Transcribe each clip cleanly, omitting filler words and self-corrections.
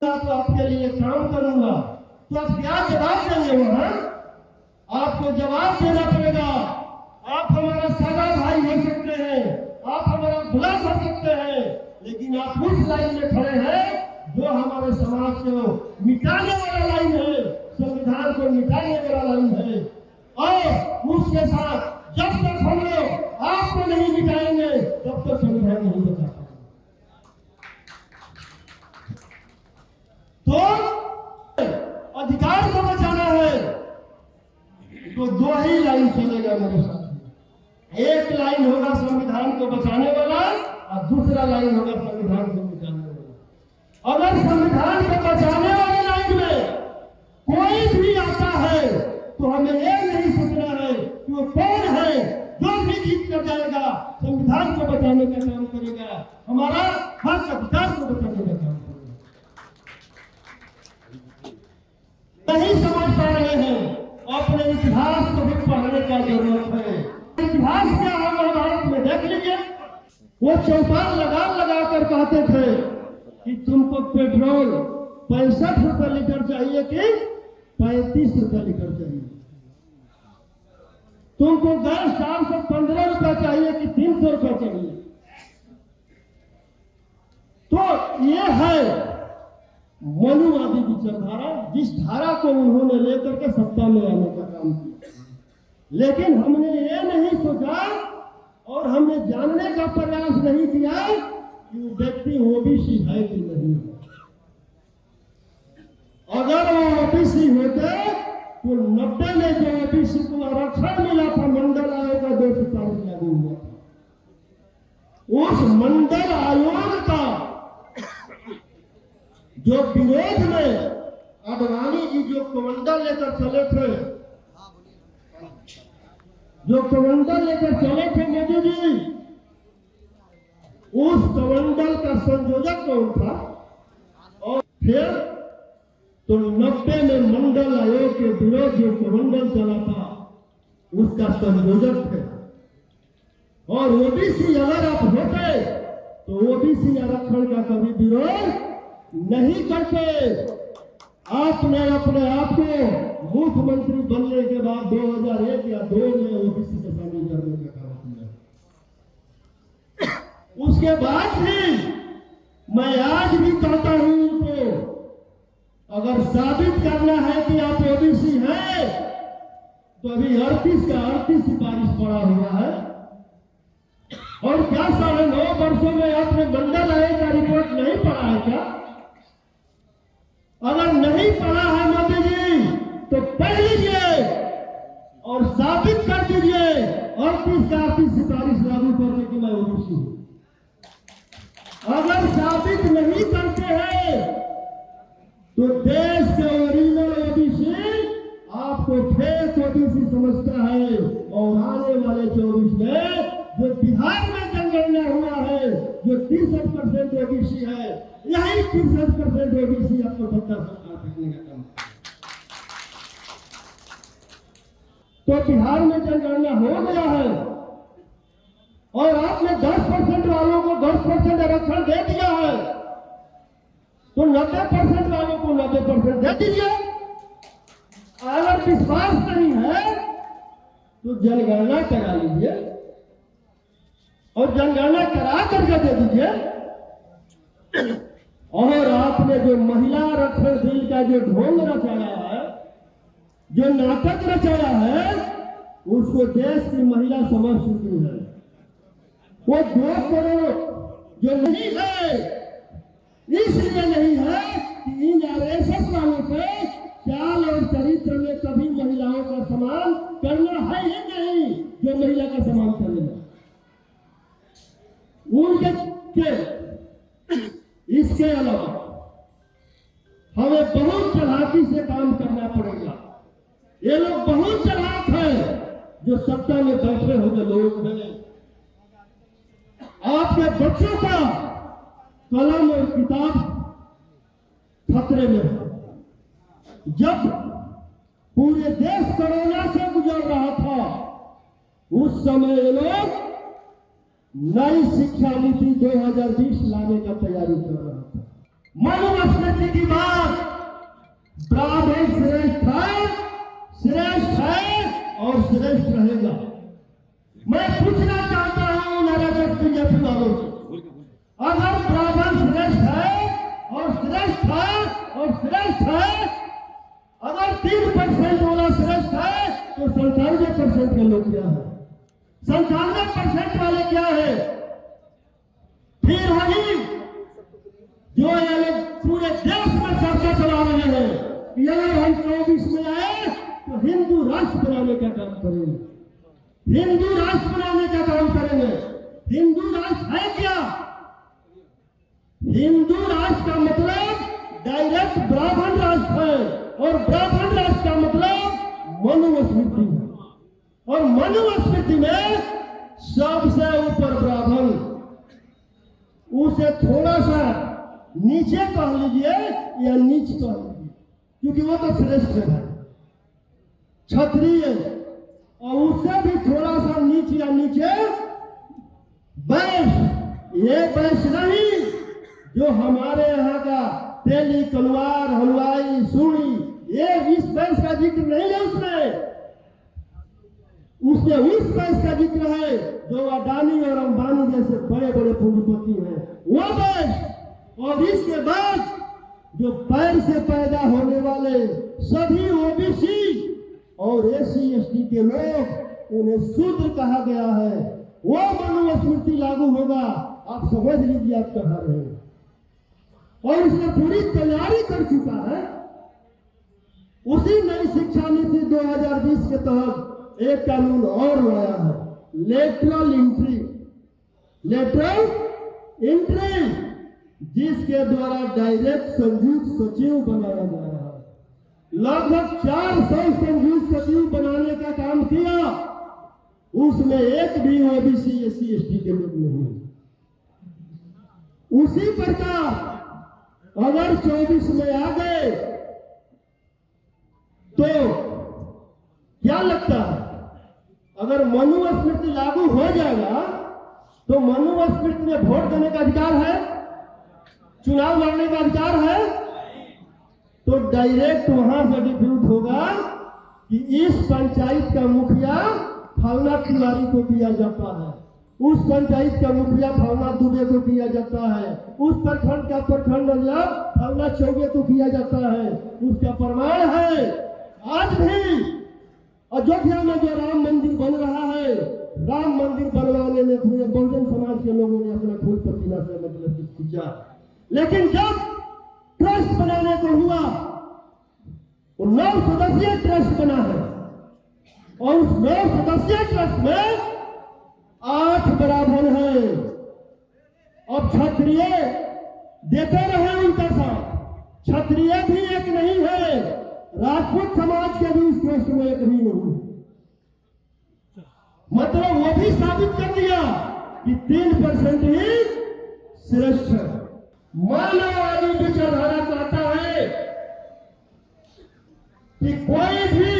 तो आपके लिए काम करूंगा, तो आप क्या जवाब देंगे वहां? आपको जवाब देना पड़ेगा। आप हमारा सागा भाई हो सकते हैं, आप हमारा बुला कर सकते हैं, लेकिन आप उस लाइन में खड़े हैं जो हमारे समाज को मिटाने वाला लाइन है, संविधान को मिटाने वाला लाइन है। और उसके साथ जब तक हम लोग आपको नहीं मिटाएंगे तब तक संविधान नहीं बचा पाएंगे। तो अधिकार को बचाना है तो दो ही लाइन चलेगा मेरे साथ। एक लाइन होगा संविधान को बचाने वाला और दूसरा लाइन होगा संविधान को मिटाने वाला। अगर संविधान को बचाने वाली लाइन में कोई भी आता है तो हमें ये नहीं सोचना है कि वो कौन है, जो भी जीत कर जाएगा संविधान को बचाने का काम करेगा, हमारा हक अधिकार को बचाने का काम करेगा। नहीं समझ पा रहे हैं, अपने इतिहास को भी पढ़ने का जरूरत है। इतिहास क्या है महाभारत में देख लीजिए। वो चौपाल लगा कर कहते थे कि तुमको पेट्रोल 65 रुपए लीटर चाहिए कि 35 रुपए लीटर चाहिए, तुमको गैस 415 रुपए चाहिए कि 300 रुपए चाहिए। तो ये है मनुवादी विचारधारा, जिस धारा को उन्होंने लेकर के सत्ता में आने का काम किया। लेकिन हमने ये नहीं सोचा और हमने जानने का प्रयास नहीं किया कि वो व्यक्ति ओबीसी है कि नहीं है। अगर वो ओबीसी होते तो 90 में जो ओबीसी को आरक्षण मिला था मंडल आयोग का 2 सितंबर लागू हुआ था, उस मंडल आयोग का जो विरोध में अडवाणी जी जो कमंडल लेकर चले थे, मोदी जी, उस कमंडल का संयोजक कौन था? और फिर तो 90 में मंडल आयोग के विरोध जो कमंडल चला था उसका संयोजक थे। और ओबीसी अगर आप होते तो ओबीसी आरक्षण का कभी विरोध नहीं करते। आपने अपने आप को मुख्यमंत्री बनने के बाद 2001 या 2 में ओबीसी को शामिल करने का काम किया। उसके बाद भी मैं आज भी कहता हूं उनको, अगर साबित करना है कि आप ओबीसी हैं तो अभी 38 का 38 सिफारिश पड़ा हुआ है। और क्या 9.5 वर्षों में आपने मंडल आयोग का रिपोर्ट नहीं पढ़ा है क्या? अगर नहीं पढ़ा है मोदी जी तो पढ़ लीजिए और साबित कर दीजिए 38 का 38 सिफारिश लागू करने की मैं ओबीसी हूं। अगर साबित नहीं करते हैं तो देश के ओरिजिनल ओबीसी आपको फेक ओबीसी समझता है। और आने वाले 24 में जो बिहार में जनगणना हुआ है, जो 63% ओबीसी है, यही 63% ओबीसी आपको सत्ता सरकार करने का काम। तो बिहार में जनगणना हो गया है और आपने 10% वालों को 10% आरक्षण दे दिया है, तो 90% वालों को 90% दे दीजिए। अगर विश्वास नहीं है तो जनगणना करा लीजिए और जनगणना करा करके दे दीजिए। और आपने जो महिला आरक्षण बिल का जो ढोंग रचाया है, जो नाटक रचाया है, उसको देश की महिला समझ चुकी है। वो 2 करोड़ जो नहीं है, इसलिए नहीं है कि इन आरएसएस वालों पे चाल और चरित्र में कभी महिलाओं का सम्मान करना है ही नहीं, जो महिला का सम्मान करेगा उनके। इसके अलावा हमें बहुत चालाकी से काम करना पड़ेगा। ये लोग बहुत चालाक हैं जो सत्ता में बैठे हुए लोग हैं। आपके बच्चों का कलम और किताब खतरे में है। जब पूरे देश कोरोना से गुजर रहा था उस समय ये लोग नई शिक्षा नीति 2020 लाने का तैयारी कर रहा था। मनुस्मृति की बात, ब्राह्मण श्रेष्ठ है और श्रेष्ठ रहेगा। मैं पूछना चाहता हूं नारायण बीजेपी वालों से, अगर ब्राह्मण श्रेष्ठ है और श्रेष्ठ है और श्रेष्ठ है, अगर 3% वाला श्रेष्ठ है तो 97% के लोग क्या है? 97% वाले क्या है? फिर वही जो ये लोग पूरे देश में चर्चा चला रहे हैं कि अगर हम 24 में आए तो हिंदू राष्ट्र बनाने का काम करेंगे, हिंदू राष्ट्र बनाने का काम करेंगे। हिंदू राष्ट्र है क्या? हिंदू राष्ट्र का मतलब डायरेक्ट ब्राह्मण राष्ट्र है, और ब्राह्मण राष्ट्र का मतलब मनुस्मृति है, और मनुस्मृति में सबसे ऊपर ब्राह्मण, उसे थोड़ा सा नीचे कह लीजिए या नीच कह लीजिए, क्योंकि वो तो श्रेष्ठ है क्षत्रिय, और उससे भी थोड़ा सा नीच या नीचे वैश्य। ये वैश्य नहीं जो हमारे यहाँ का तेली, कलवार, हलवाई, सूरी, ये इस वैश्य का जिक्र नहीं है उसमें उस वैश्य का जिक्र है जो अडानी और अंबानी जैसे बड़े बड़े पूंजीपति हैं, वो वैश्य। और इसके बाद जो पैर से पैदा होने वाले सभी ओबीसी और एससी एसटी के लोग, उन्हें शूद्र कहा गया है, वो मनुस्मृति लागू होगा। आप समझ लीजिए आप कहा रहे हैं, और इसने पूरी तैयारी कर चुका है। उसी नई शिक्षा नीति 2020 के तहत एक कानून और लाया है, लेटरल एंट्री, जिसके द्वारा डायरेक्ट संयुक्त सचिव बनाया जा रहा है। लगभग 400 संयुक्त सचिव बनाने का काम किया, उसमें एक भी ओबीसी एससी एसटी के लोग नहीं। उसी प्रकार अगर 24 में आ गए तो क्या लगता है, अगर मनुस्मृति लागू हो जाएगा तो मनुस्मृति में वोट देने का अधिकार है, चुनाव लड़ने का अधिकार है, तो डायरेक्ट वहां से डिफ्यूज होगा कि इस पंचायत का मुखिया फलना तिवारी को दिया जाता है, उस पंचायत का मुखिया फलना दुबे को दिया जाता है, उस प्रखंड का प्रखंड अध्यक्ष फलना चौबे को किया जाता है। उसका प्रमाण है आज भी अयोध्या में जो राम मंदिर बन रहा है, राम मंदिर बनवाने में पूरे बहुजन समाज के लोगों ने अपना खून पसीना से मतलब खींचा, लेकिन जब ट्रस्ट बनाने को हुआ, वो 9 सदस्यीय ट्रस्ट बना है, और उस 9 सदस्यीय ट्रस्ट में 8 ब्राह्मण है। अब क्षत्रिय देते रहे उनका साथ, क्षत्रिय भी एक नहीं है, राजपूत समाज के भी इस ट्रस्ट में एक भी नहीं। मतलब वो भी साबित कर दिया कि 3% ही श्रेष्ठ है। मानववादी विचारधारा कहता है कि कोई भी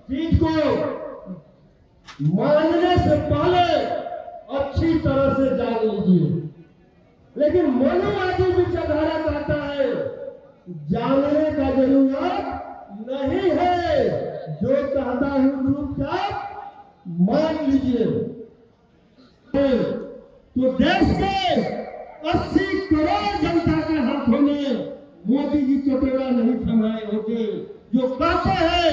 चीज को मानने से पहले अच्छी तरह से जान लीजिए, लेकिन मनोवादी विचारधारा कहता है जानने का जरूरत नहीं है, जो कहता हूं चुपचाप मान लीजिए। तो देश के 80 करोड़ जनता के हाथों में मोदी जी कटोरा नहीं थमाए होते, जो कहते हैं,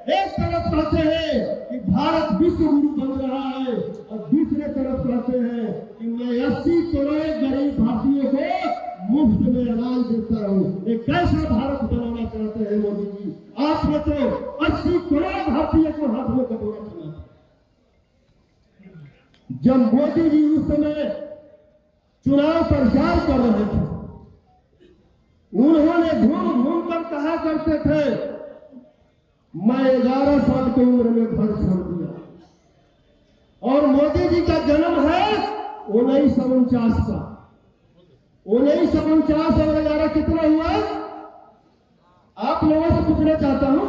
एक तरफ कहते हैं कि भारत विश्व गुरु बन रहा है, और दूसरे तरफ कहते हैं कि मैं 80 करोड़ गरीब भारतीयों को मुफ्त में अनाज देता हूं। एक कैसा भारत बनाना चाहते हैं मोदी जी? आपने तो 80 करोड़ भारतीय को हाथ में कटोरा थमा। जब मोदी जी उस समय चुनाव प्रचार कर रहे थे, उन्होंने घूम घूम कर कहा करते थे मैं 11 साल की उम्र में घर छोड़ दिया, और मोदी जी का जन्म है 1949 का। 1949 और 11 कितना हुआ? आप लोगों से पूछना चाहता हूं।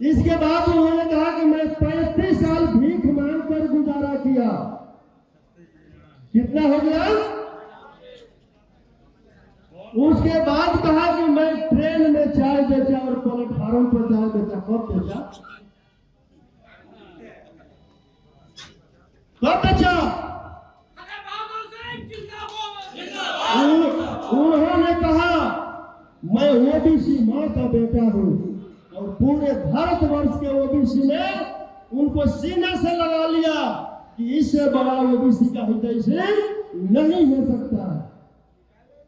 इसके बाद उन्होंने कहा कि मैं 35 साल भीख मांगकर गुजारा किया। कितना हो गया? उसके बाद कहा कि मैं ट्रेन में चाय बेचा और प्लेटफार्म पर चाय बेचा। कब बेचा? कब बेचा? उन्होंने कहा मैं ओबीसी मां का बेटा हूं और पूरे भारतवर्ष के ओबीसी ने उनको सीने से लगा लिया कि इससे बड़ा ओबीसी का हितैषी नहीं हो सकता।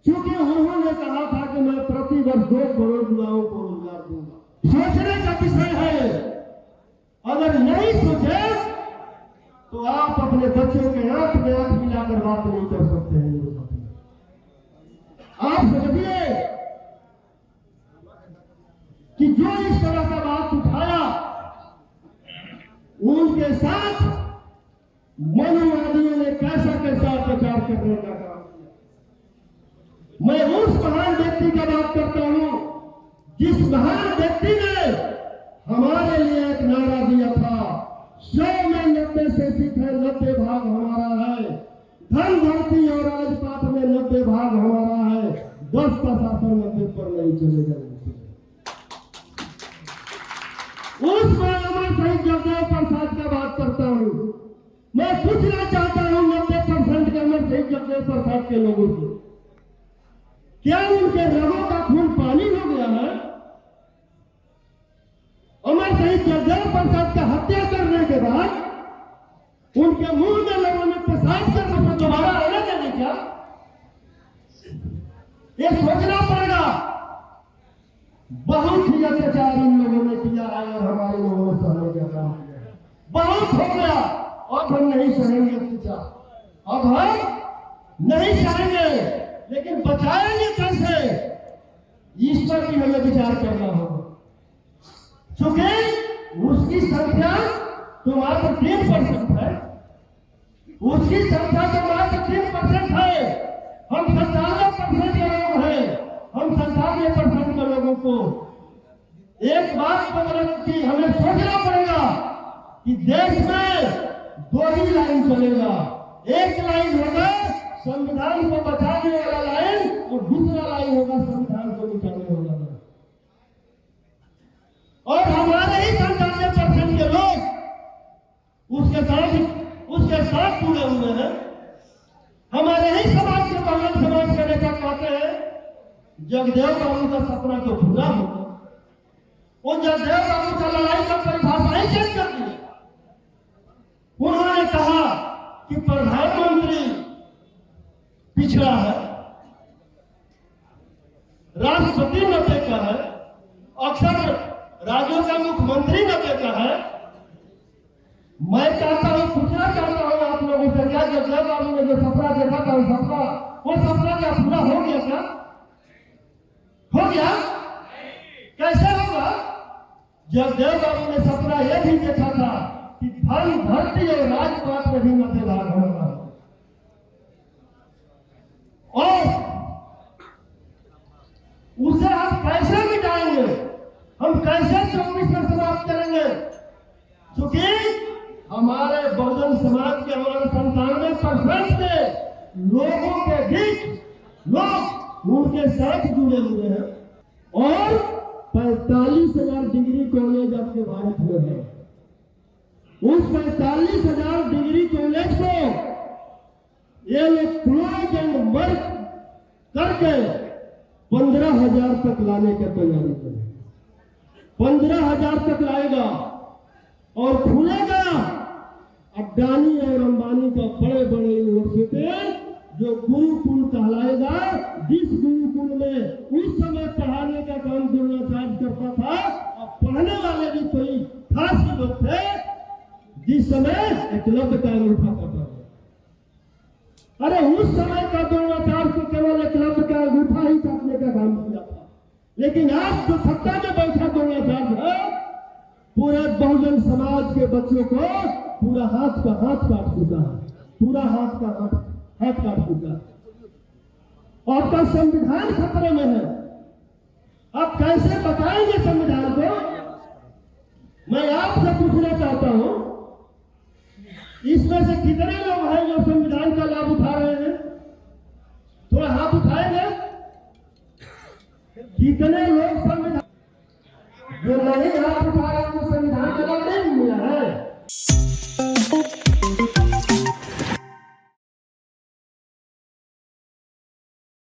क्योंकि उन्होंने कहा था कि मैं प्रति वर्ष 2 करोड़ युवाओं को रोजगार दूंगा। सोचने का विषय है। अगर नहीं सोचे तो आप अपने बच्चों के आंख में आंख मिलाकर बात नहीं कर सकते हैं। आप समझिए कि जो इस तरह का बात उठाया उनके साथ मनुवादियों ने कैसा कैसा प्रचार करने का काम किया। मैं उस महान व्यक्ति का बात करता हूं जिस महान व्यक्ति ने हमारे लिए एक नारा दिया था, 100 में 90 से सिख है, 90 भाग हमारा है। धन धरती और राजपाट में 90 भाग हमारा है। 10 का शासन 90 पर नहीं चलेगा। उस अमर शहीद जगदेव प्रसाद का बात करता हूं। मैं पूछना चाहता हूं 90% के अमर शहीद जगदेव प्रसाद के लोगों से, क्या उनके रगों का खून पानी हो गया है? अमर शहीद जगदेव प्रसाद का हत्या करने के बाद उनके मुंह में लोगों ने पेशाब करने पर दोबारा आने देने क्या? ये सोचना पड़ेगा। बहुत ही अत्याचार इन लोगों ने किया है और हमारे लोगों ने सहने का काम किया। बहुत हो गया। अब हम नहीं सहेंगे अत्याचार। अब हम नहीं सहेंगे, लेकिन बचाएंगे कैसे, इस पर भी हमें विचार करना होगा। क्योंकि उसकी संख्या तो मात्र 3% है। उसकी संख्या तो मात्र 3% है। हम 97% के लोग हैं। हम 97% के लोगों को एक बात मतलब कि हमें सोचना पड़ेगा कि देश में 2 ही लाइन चलेगा। एक लाइन होगा संविधान को बचाने वाला लाइन और दूसरा लाइन होगा संविधान को मिटाने वाला लाइन। और हमारे ही 97% के लोग उसके साथ जुड़े हुए हैं। हमारे ही समाज के बहुजन समाज के नेता कहते हैं जगदेव बाबू का सपना तो पूरा होगा। वो जगदेव बाबू का लड़ाई का परिभाषा ही चेंज कर दी। उन्होंने कहा कि प्रधानमंत्री पिछड़ा है, राष्ट्रपति 90 का है, अक्सर राज्यों का मुख्यमंत्री 90 का है। मैं चाहता हूं, पूछना चाहता हूं आप लोगों से, क्या जगदेव बाबू ने जो सपना देखा था वो सपना क्या पूरा हो गया? क्या हो गया? कैसे होगा? जगदेव बाबू ने सपना यह भी देखा था कि धन धरती और राजपाट में भी 90 भाग होगा। और उसे हम कैसे मिटाएंगे? हम कैसे 24 में समाप्त करेंगे? क्योंकि हमारे बहुजन समाज के हमारे 97% के लोगों के बीच लोग उनके साथ जुड़े हुए हैं। और 45,000 डिग्री कॉलेज अपने भारत में है। उस 45,000 डिग्री कॉलेज को ये लोग क्लोज एंड वर्क करके 15,000 तक लाने की तैयारी करें। 15,000 तक लाएगा और खुलेगा अडानी और अंबानी का बड़े बड़े यूनिवर्सिटी जो गुरुकुल कहलाएगा। जिस गुरुकुल में उस समय पढ़ाने का काम द्रोणाचार्य करता था, अब पढ़ने वाले भी कोई खास लोग थे जिस समय एकलव्य का अंगूठा काटा था। अरे उस समय का द्रोणाचार्य को केवल एकलव्य का अंगूठा ही काटने का काम किया था। लेकिन आज जो सत्ता में बैठा द्रोणाचार्य है, पूरे बहुजन समाज के बच्चों को पूरा हाथ का हाथ काट चुका है। पूरा हाथ का हाथ काट चुका है। आपका संविधान खतरे में है। आप कैसे बताएंगे संविधान को? मैं आपसे पूछना चाहता हूं, इसमें से कितने लोग हैं जो संविधान का लाभ उठा रहे हैं? थोड़ा हाथ उठाएंगे। कितने लोग संविधान जो नहीं हाथ उठा रहे हैं, संविधान का लाभ नहीं मिला है।